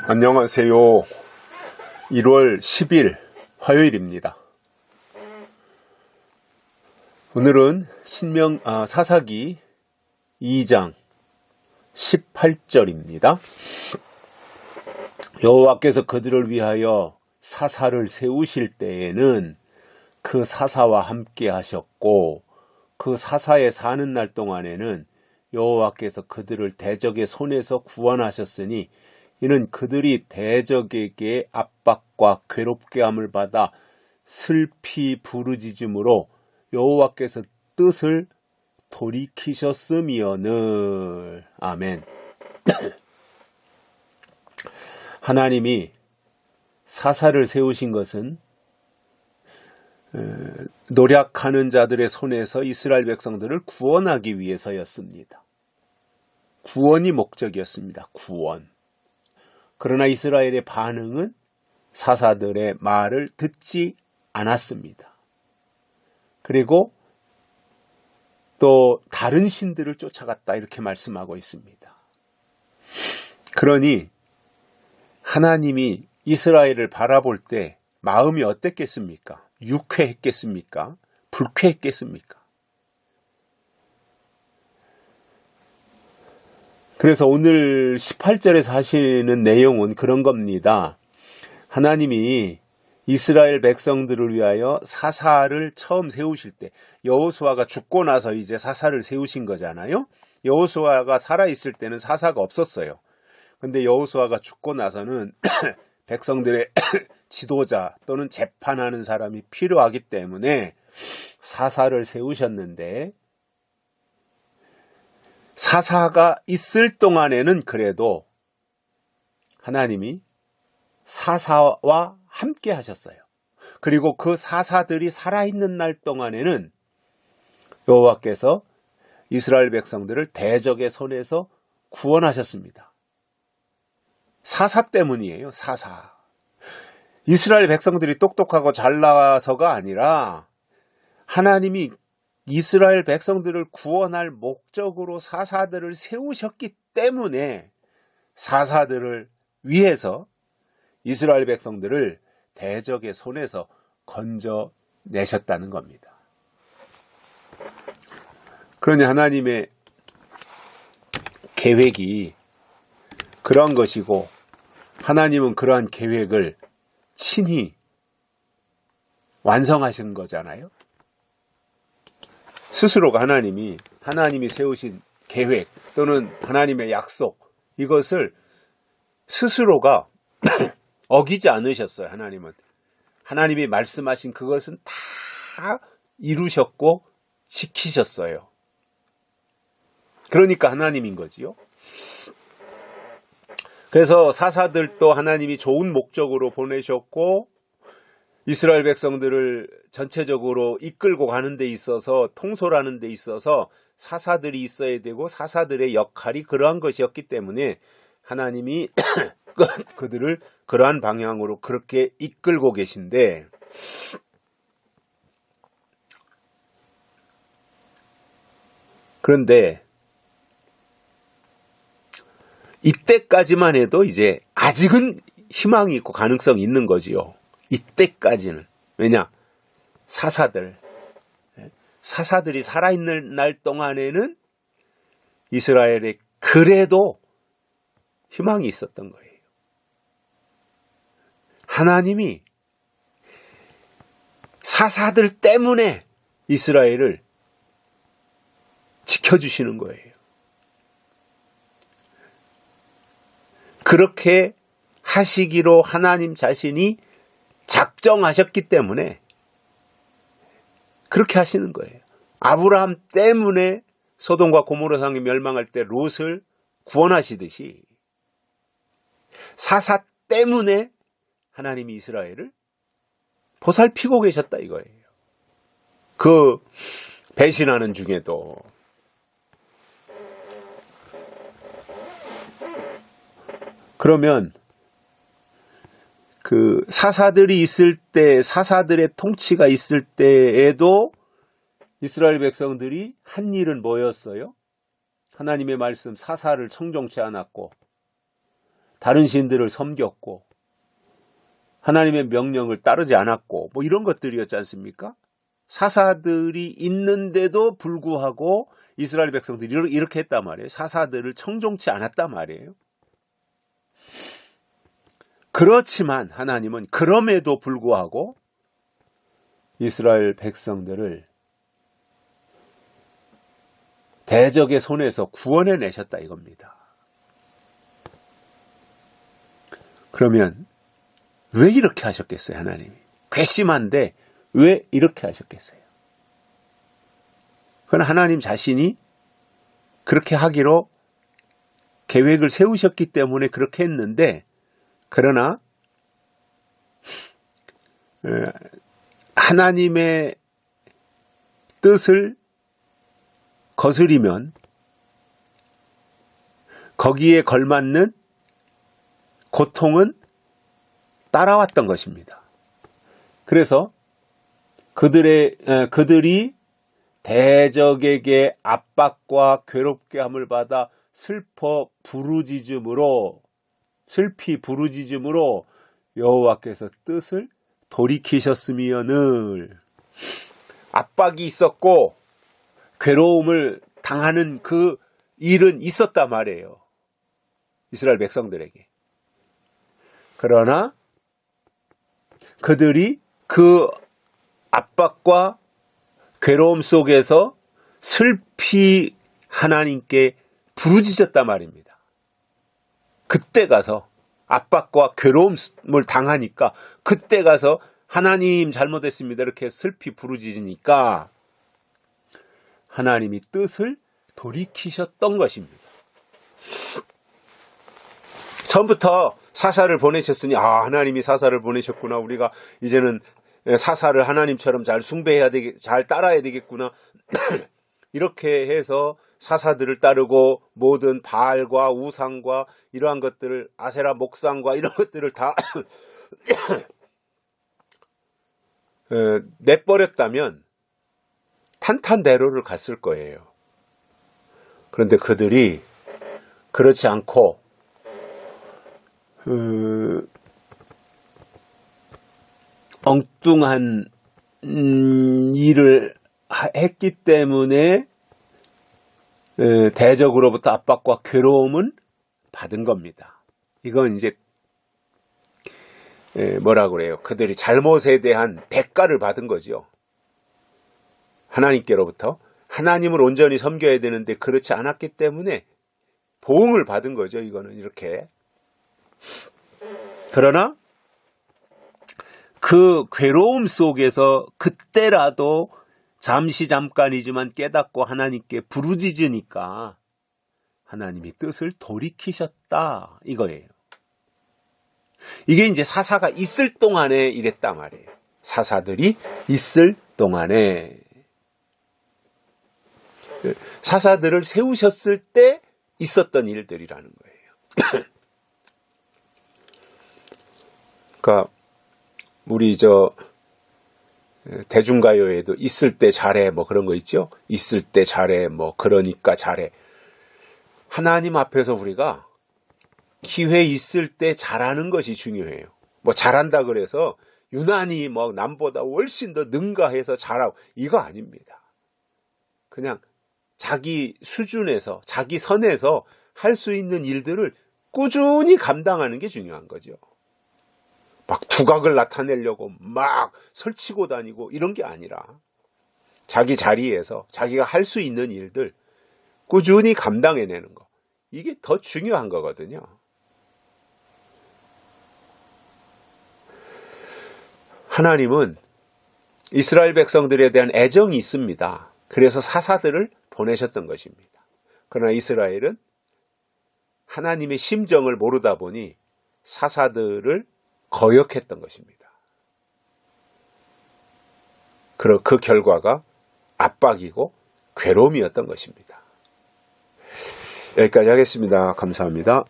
안녕하세요. 1월 10일 화요일입니다. 오늘은 사사기 2장 18절입니다. 여호와께서 그들을 위하여 사사를 세우실 때에는 그 사사와 함께 하셨고 그 사사에 사는 날 동안에는 여호와께서 그들을 대적의 손에서 구원하셨으니 이는 그들이 대적에게 압박과 괴롭게 함을 받아 슬피 부르짖음으로 여호와께서 뜻을 돌이키셨음이오늘. 아멘. 하나님이 사사를 세우신 것은 노력하는 자들의 손에서 이스라엘 백성들을 구원하기 위해서였습니다. 구원이 목적이었습니다. 구원. 그러나 이스라엘의 반응은 사사들의 말을 듣지 않았습니다. 그리고 또 다른 신들을 쫓아갔다 이렇게 말씀하고 있습니다. 그러니 하나님이 이스라엘을 바라볼 때 마음이 어땠겠습니까? 유쾌했겠습니까? 불쾌했겠습니까? 그래서 오늘 18절에서 하시는 내용은 그런 겁니다. 하나님이 이스라엘 백성들을 위하여 사사를 처음 세우실 때 여호수아가 죽고 나서 이제 사사를 세우신 거잖아요. 여호수아가 살아있을 때는 사사가 없었어요. 근데 여호수아가 죽고 나서는 백성들의 지도자 또는 재판하는 사람이 필요하기 때문에 사사를 세우셨는데 사사가 있을 동안에는 그래도 하나님이 사사와 함께 하셨어요. 그리고 그 사사들이 살아있는 날 동안에는 여호와께서 이스라엘 백성들을 대적의 손에서 구원하셨습니다. 사사 때문이에요. 사사. 이스라엘 백성들이 똑똑하고 잘나서가 아니라 하나님이 이스라엘 백성들을 구원할 목적으로 사사들을 세우셨기 때문에 사사들을 위해서 이스라엘 백성들을 대적의 손에서 건져내셨다는 겁니다. 그러니 하나님의 계획이 그러한 것이고 하나님은 그러한 계획을 친히 완성하신 거잖아요. 스스로가 하나님이 세우신 계획 또는 하나님의 약속 이것을 스스로가 어기지 않으셨어요. 하나님이 말씀하신 그것은 다 이루셨고 지키셨어요. 그러니까 하나님인 거지요. 그래서 사사들도 하나님이 좋은 목적으로 보내셨고 이스라엘 백성들을 전체적으로 이끌고 가는 데 있어서 통솔하는 데 있어서 사사들이 있어야 되고 사사들의 역할이 그러한 것이었기 때문에 하나님이 그들을 그러한 방향으로 그렇게 이끌고 계신데 그런데 이때까지만 해도 이제 아직은 희망이 있고 가능성이 있는 거지요. 이때까지는. 왜냐? 사사들이 살아있는 날 동안에는 이스라엘에 그래도 희망이 있었던 거예요. 하나님이 사사들 때문에 이스라엘을 지켜주시는 거예요. 그렇게 하시기로 하나님 자신이 작정하셨기 때문에 그렇게 하시는 거예요. 아브라함 때문에 소돔과 고모라 성이 멸망할 때 롯을 구원하시듯이 사사 때문에 하나님이 이스라엘을 보살피고 계셨다 이거예요. 그 배신하는 중에도. 그러면 그 사사들이 있을 때, 사사들의 통치가 있을 때에도 이스라엘 백성들이 한 일은 뭐였어요? 하나님의 말씀 사사를 청종치 않았고 다른 신들을 섬겼고 하나님의 명령을 따르지 않았고 뭐 이런 것들이었지 않습니까? 사사들이 있는데도 불구하고 이스라엘 백성들이 이렇게 했단 말이에요. 사사들을 청종치 않았단 말이에요. 그렇지만 하나님은 그럼에도 불구하고 이스라엘 백성들을 대적의 손에서 구원해 내셨다 이겁니다. 그러면 왜 이렇게 하셨겠어요, 하나님이? 괘씸한데 왜 이렇게 하셨겠어요? 그건 하나님 자신이 그렇게 하기로 계획을 세우셨기 때문에 그렇게 했는데, 그러나 하나님의 뜻을 거스리면 거기에 걸맞는 고통은 따라왔던 것입니다. 그래서 그들이 대적에게 압박과 괴롭게 함을 받아 슬피 부르짖음으로 여호와께서 뜻을 돌이키셨으면을, 압박이 있었고 괴로움을 당하는 그 일은 있었단 말이에요, 이스라엘 백성들에게. 그러나 그들이 그 압박과 괴로움 속에서 슬피 하나님께 부르짖었단 말입니다. 그때 가서 압박과 괴로움을 당하니까 그때 가서 하나님 잘못했습니다 이렇게 슬피 부르짖으니까 하나님이 뜻을 돌이키셨던 것입니다. 처음부터 사사를 보내셨으니 하나님이 사사를 보내셨구나, 우리가 이제는 사사를 하나님처럼 잘 숭배해야 잘 따라야 되겠구나 이렇게 해서 사사들을 따르고 모든 바알과 우상과 이러한 것들을, 아세라 목상과 이런 것들을 다 내버렸다면 탄탄대로를 갔을 거예요. 그런데 그들이 그렇지 않고 엉뚱한 일을 했기 때문에 대적으로부터 압박과 괴로움은 받은 겁니다. 이건 이제 뭐라고 그래요? 그들이 잘못에 대한 대가를 받은 거죠. 하나님께로부터. 하나님을 온전히 섬겨야 되는데 그렇지 않았기 때문에 보응을 받은 거죠. 이거는 이렇게. 그러나 그 괴로움 속에서 그때라도 잠깐이지만 깨닫고 하나님께 부르짖으니까 하나님이 뜻을 돌이키셨다 이거예요. 이게 이제 사사가 있을 동안에 이랬다 말이에요. 사사들이 있을 동안에, 사사들을 세우셨을 때 있었던 일들이라는 거예요. 그러니까 우리 대중가요에도 있을 때 잘해 뭐 그런 거 있죠. 있을 때 잘해 뭐 그러니까 잘해. 하나님 앞에서 우리가 기회 있을 때 잘하는 것이 중요해요. 뭐 잘한다 그래서 유난히 뭐 남보다 훨씬 더 능가해서 잘하고 이거 아닙니다. 그냥 자기 수준에서 자기 선에서 할 수 있는 일들을 꾸준히 감당하는 게 중요한 거죠. 막 두각을 나타내려고 막 설치고 다니고 이런 게 아니라 자기 자리에서 자기가 할 수 있는 일들 꾸준히 감당해내는 거, 이게 더 중요한 거거든요. 하나님은 이스라엘 백성들에 대한 애정이 있습니다. 그래서 사사들을 보내셨던 것입니다. 그러나 이스라엘은 하나님의 심정을 모르다 보니 사사들을 거역했던 것입니다. 그 결과가 압박이고 괴로움이었던 것입니다. 여기까지 하겠습니다. 감사합니다.